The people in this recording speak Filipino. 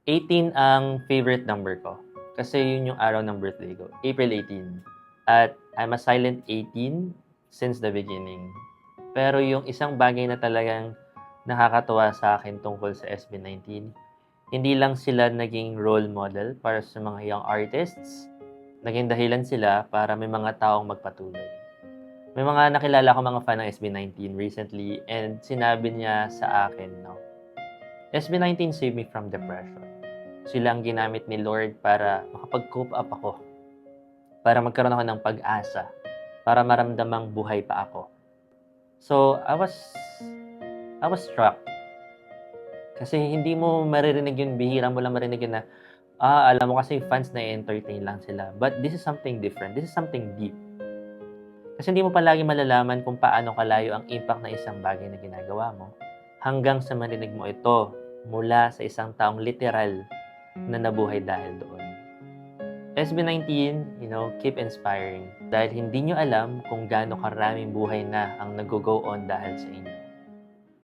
18 ang favorite number ko. Kasi yun yung araw ng birthday ko, April 18. At I'm a silent 18 since the beginning. Pero yung isang bagay na talagang nakakatuwa sa akin tungkol sa SB19, hindi lang sila naging role model para sa mga young artists, naging dahilan sila para may mga taong magpatuloy. May mga nakilala ko mga fan ng SB19 recently and sinabi niya sa akin, no, SB19 saved me from depression. Sila ang ginamit ni Lord para makapag-cope up ako, para magkaroon ako ng pag-asa, para maramdamang buhay pa ako. So, I was struck. Kasi hindi mo maririnig yun, bihira mo lang marinig yun na, alam mo kasi fans na entertain lang sila. But this is something different. This is something deep. Kasi hindi mo palagi malalaman kung paano kalayo ang impact ng isang bagay na ginagawa mo hanggang sa marinig mo ito mula sa isang taong literal na nabuhay dahil doon. SB19, keep inspiring. Dahil hindi nyo alam kung gaano karaming buhay na ang nag-go on dahil sa inyo.